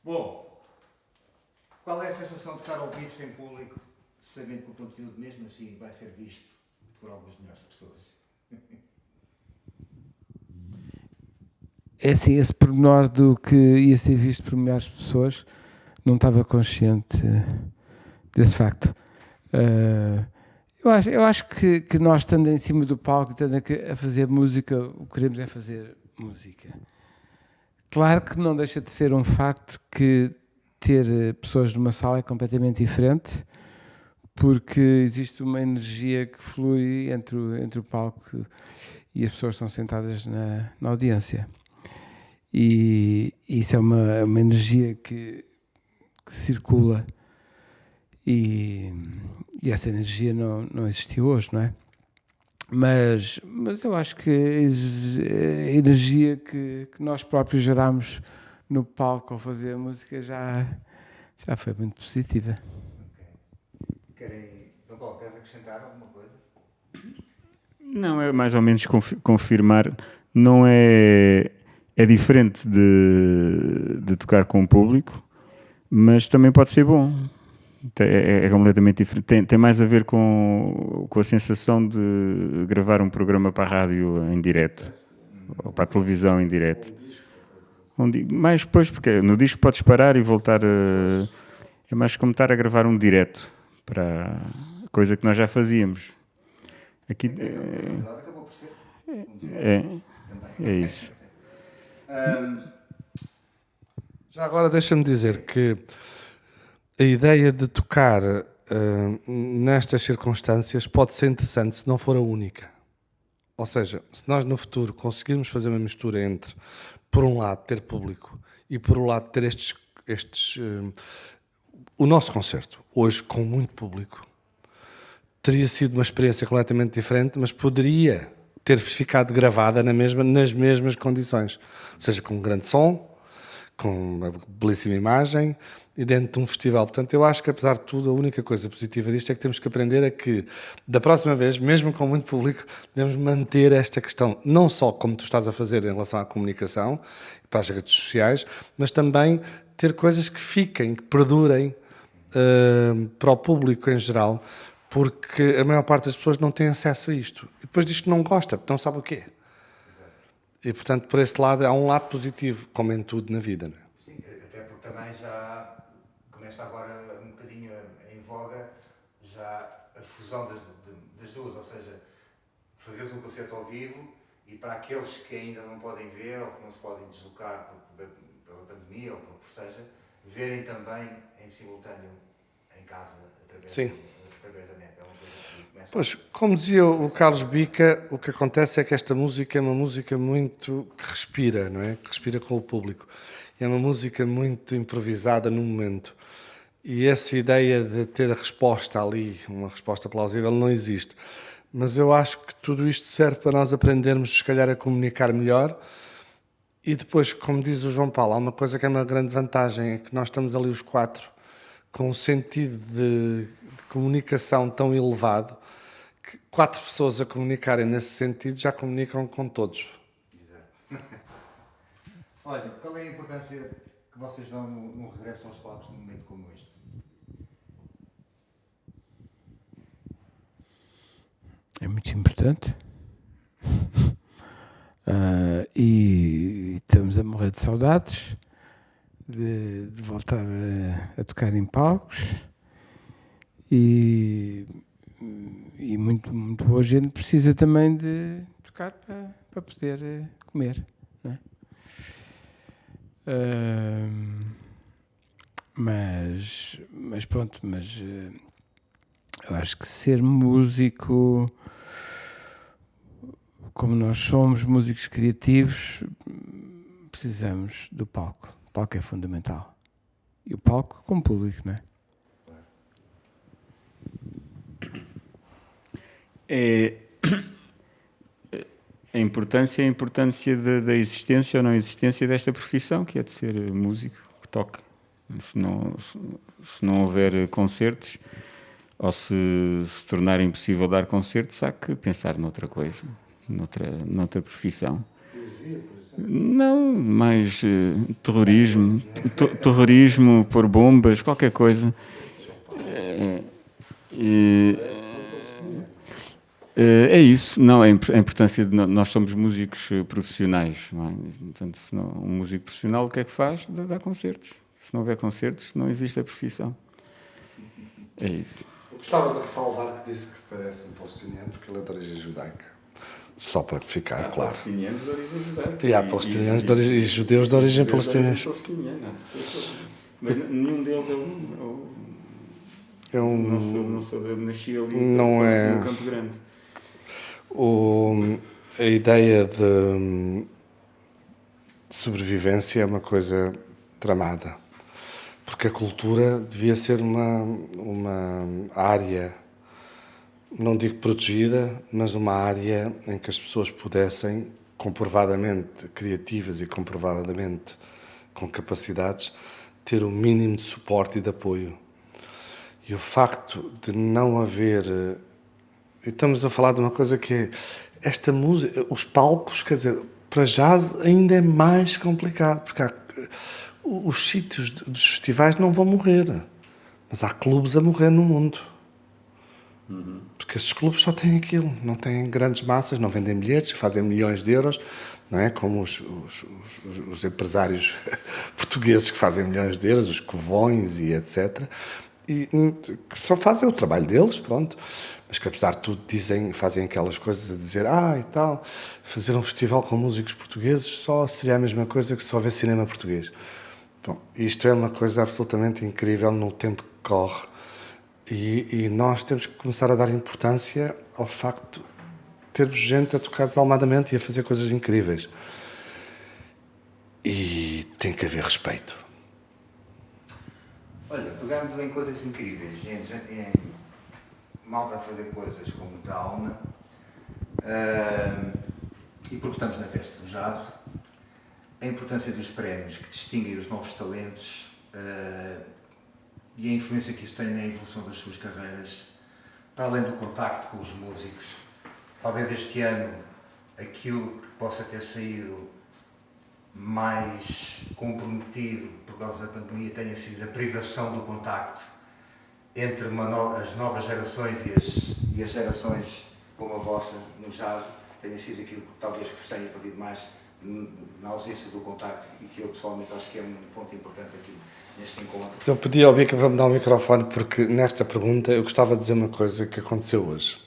Bom, qual é a sensação de estar ao vivo em público, sabendo que o conteúdo mesmo assim vai ser visto por alguns milhares de pessoas? É assim, esse pormenor do que ia ser visto por milhares de pessoas, não estava consciente desse facto. Eu acho que nós, estando em cima do palco, estando a fazer música, o que queremos é fazer música. Claro que não deixa de ser um facto que ter pessoas numa sala é completamente diferente, porque existe uma energia que flui entre o palco e as pessoas que estão sentadas na audiência. E isso é uma energia que circula e essa energia não existiu hoje, não é? Mas eu acho que a energia que nós próprios geramos no palco ao fazer a música já foi muito positiva. Querem, Paulo, queres acrescentar alguma coisa? Não, é mais ou menos confirmar. Não é... É diferente de tocar com o público, mas também pode ser bom. É completamente diferente. Tem mais a ver com a sensação de gravar um programa para a rádio em direto, ou para a televisão em direto. Mais depois, porque no disco podes parar e voltar a... É mais como estar a gravar um direto, para a coisa que nós já fazíamos. Aqui Acabou por ser. É isso. Já agora deixa-me dizer que a ideia de tocar nestas circunstâncias pode ser interessante se não for a única. Ou seja, se nós no futuro conseguirmos fazer uma mistura entre, por um lado, ter público e por um lado, ter o nosso concerto, hoje com muito público, teria sido uma experiência completamente diferente, mas poderia ter ficado gravada nas mesmas condições. Ou seja, com um grande som, com uma belíssima imagem e dentro de um festival. Portanto, eu acho que, apesar de tudo, a única coisa positiva disto é que temos que aprender a que, da próxima vez, mesmo com muito público, devemos manter esta questão, não só como tu estás a fazer em relação à comunicação, para as redes sociais, mas também ter coisas que fiquem, que perdurem para o público em geral, porque a maior parte das pessoas não tem acesso a isto. E depois diz que não gosta, porque não sabe o quê. E, portanto, por esse lado, há um lado positivo, como em tudo na vida. Não é? Sim, até porque também já começa agora um bocadinho em voga já a fusão das duas, ou seja, fazeres um concerto ao vivo e para aqueles que ainda não podem ver ou que não se podem deslocar pela pandemia ou por que seja, verem também em simultâneo em casa, através da net. É uma coisa que começa. Pois, como dizia o Carlos Bica, o que acontece é que esta música é uma música muito que respira, não é? Que respira com o público. É uma música muito improvisada no momento. E essa ideia de ter a resposta ali, uma resposta plausível, não existe. Mas eu acho que tudo isto serve para nós aprendermos, se calhar, a comunicar melhor. E depois, como diz o João Paulo, há uma coisa que é uma grande vantagem, é que nós estamos ali os quatro com um sentido de comunicação tão elevado que 4 pessoas a comunicarem nesse sentido já comunicam com todos. Exato. Olha, qual é a importância que vocês dão no regresso aos palcos num momento como este? É muito importante. E estamos a morrer de saudades de voltar a tocar em palcos e muito, muito boa gente precisa também de tocar para poder comer, não é? Mas pronto, eu acho que ser músico, como nós somos músicos criativos, precisamos do palco. O palco é fundamental. E o palco com o público, não é? A importância da existência ou não existência desta profissão, que é de ser músico que toca. Se não houver concertos, ou se tornar impossível dar concertos, há que pensar noutra coisa, noutra profissão. Poesia, por exemplo. Não, mais terrorismo, terrorismo, pôr bombas, qualquer coisa. É isso, não, a importância de nós somos músicos profissionais, não é? Portanto, um músico profissional o que é que faz? Dá concertos. Se não houver concertos, não existe a profissão. É isso. Eu gostava de ressalvar que disse que parece um palestiniano porque ele é de origem judaica. Só para ficar claro. Palestinianos de origem judaica. E há palestinianos e judeus de origem palestina. Mas nenhum deles É não sou eu nasci ali não é, no Campo Grande. A ideia de sobrevivência é uma coisa tramada. Porque a cultura devia ser uma área, não digo protegida, mas uma área em que as pessoas pudessem, comprovadamente criativas e comprovadamente com capacidades, ter o mínimo de suporte e de apoio. E o facto de não haver... Estamos a falar de uma coisa que é esta música, os palcos, quer dizer, para jazz ainda é mais complicado, porque os sítios dos festivais não vão morrer, mas há clubes a morrer no mundo. Porque esses clubes só têm aquilo, não têm grandes massas, não vendem bilhetes, fazem milhões de euros, não é? Como os empresários portugueses que fazem milhões de euros, os covões e etc. E que só fazem o trabalho deles, pronto. Mas que apesar de tudo fazem aquelas coisas a dizer e tal, fazer um festival com músicos portugueses só seria a mesma coisa que só ver cinema português. Bom, isto é uma coisa absolutamente incrível no tempo que corre e nós temos que começar a dar importância ao facto de termos gente a tocar desalmadamente e a fazer coisas incríveis. E tem que haver respeito. Olha, pegando em coisas incríveis, gente, malta a fazer coisas com muita alma, e porque estamos na festa do jazz, a importância dos prémios que distinguem os novos talentos e a influência que isso tem na evolução das suas carreiras, para além do contacto com os músicos. Talvez este ano aquilo que possa ter saído mais comprometido por causa da pandemia tenha sido a privação do contacto entre as novas gerações e as gerações como a vossa no jazz, tenha sido aquilo que talvez que se tenha perdido mais na ausência do contacto e que eu pessoalmente acho que é um ponto importante aqui neste encontro. Eu pedi ao Bica para me dar o microfone porque nesta pergunta eu gostava de dizer uma coisa que aconteceu hoje.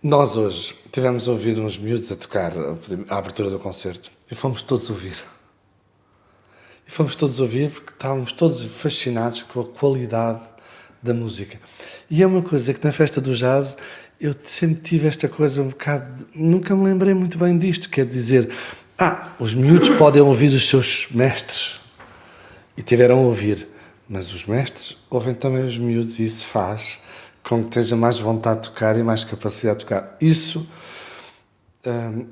Nós hoje tivemos a ouvir uns miúdos a tocar a abertura do concerto e fomos todos ouvir. E fomos todos ouvir porque estávamos todos fascinados com a qualidade da música. E é uma coisa que na festa do jazz eu sempre tive esta coisa um bocado... Nunca me lembrei muito bem disto, quer dizer... os miúdos podem ouvir os seus mestres e tiveram a ouvir, mas os mestres ouvem também os miúdos e isso faz com que tenha mais vontade de tocar e mais capacidade de tocar. Isso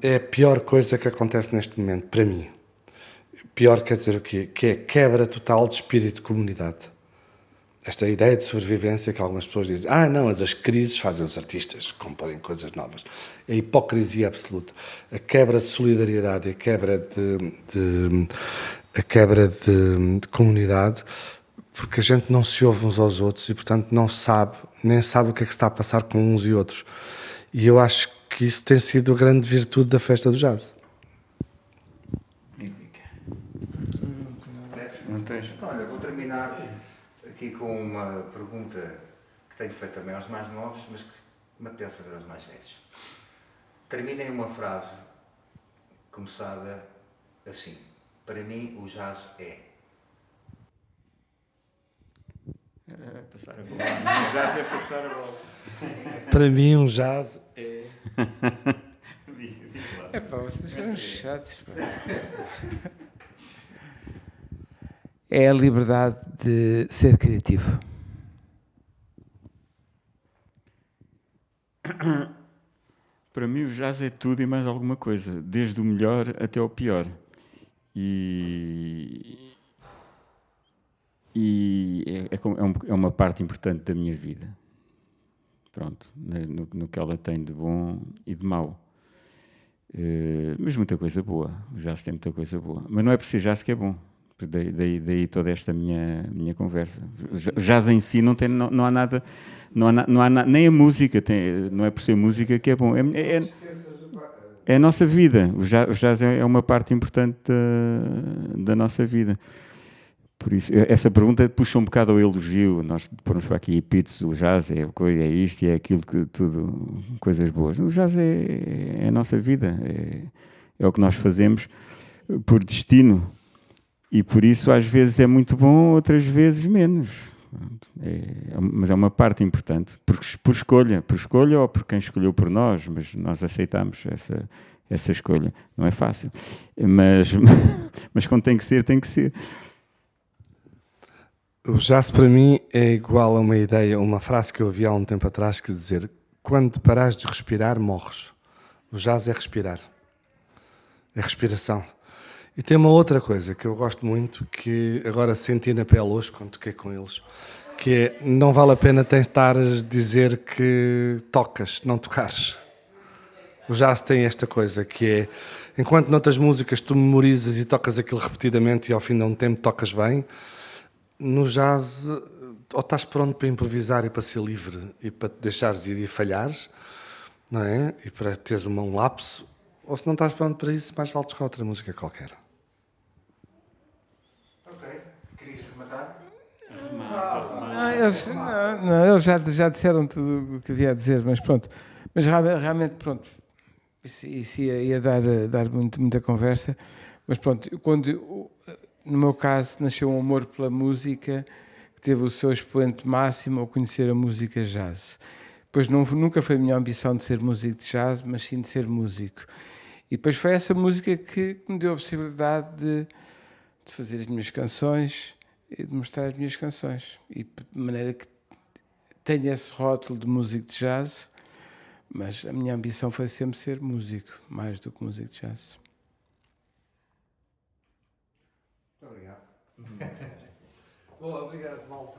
é a pior coisa que acontece neste momento, para mim. Pior quer dizer o quê? Que é a quebra total de espírito de comunidade. Esta ideia de sobrevivência que algumas pessoas dizem, não, as crises fazem os artistas comporem coisas novas. É a hipocrisia absoluta. A quebra de solidariedade, a quebra de comunidade, porque a gente não se ouve uns aos outros e, portanto, nem sabe o que é que se está a passar com uns e outros. E eu acho que isso tem sido a grande virtude da festa do jazz. Então, olha, vou terminar aqui com uma pergunta que tenho feito também aos mais novos, mas que me apetece fazer aos mais velhos. Terminem uma frase começada assim: para mim o jazz é... Passar a bola. O jazz é passar a bola. Para mim um jazz é... Vocês são chatos. É a liberdade de ser criativo. Para mim o jazz é tudo e mais alguma coisa, desde o melhor até o pior. E é uma parte importante da minha vida. Pronto, no que ela tem de bom e de mau. Mas muita coisa boa, o jazz tem muita coisa boa. Mas não é por ser jazz que é bom. Daí toda esta minha conversa. O jazz em si não há nada, nem a música, não é por ser música que é bom. É a nossa vida. O jazz é uma parte importante da nossa vida. Por isso, essa pergunta puxa um bocado ao elogio. Nós pomos para aqui epítetos, o jazz é isto e é aquilo, tudo coisas boas. O jazz é a nossa vida, é o que nós fazemos por destino. E por isso, às vezes é muito bom, outras vezes menos. Mas é uma parte importante, por escolha ou por quem escolheu por nós, mas nós aceitamos essa escolha. Não é fácil, mas quando tem que ser, tem que ser. O jazz para mim é igual a uma ideia, uma frase que eu ouvi há um tempo atrás que dizer: quando parares de respirar, morres. O jazz é respirar, é respiração. E tem uma outra coisa que eu gosto muito, que agora senti na pele hoje quando toquei com eles, que é: não vale a pena tentares dizer que tocas, não tocares. O jazz tem esta coisa que é, enquanto noutras músicas tu memorizas e tocas aquilo repetidamente e ao fim de um tempo tocas bem, no jazz ou estás pronto para improvisar e para ser livre e para te deixares ir e falhares, não é? E para teres um lapso, ou se não estás pronto para isso, mais vale tocar outra música qualquer. Ok. Querias rematar? Eles já disseram tudo o que havia a dizer, mas pronto. Mas realmente, pronto, isso ia dar muita conversa. Mas pronto, no meu caso, nasceu um amor pela música que teve o seu expoente máximo ao conhecer a música jazz. Pois nunca foi a minha ambição de ser músico de jazz, mas sim de ser músico. E depois foi essa música que me deu a possibilidade de fazer as minhas canções e de mostrar as minhas canções. E de maneira que tenho esse rótulo de músico de jazz, mas a minha ambição foi sempre ser músico, mais do que músico de jazz. Muito obrigado. Bom, obrigado, malta.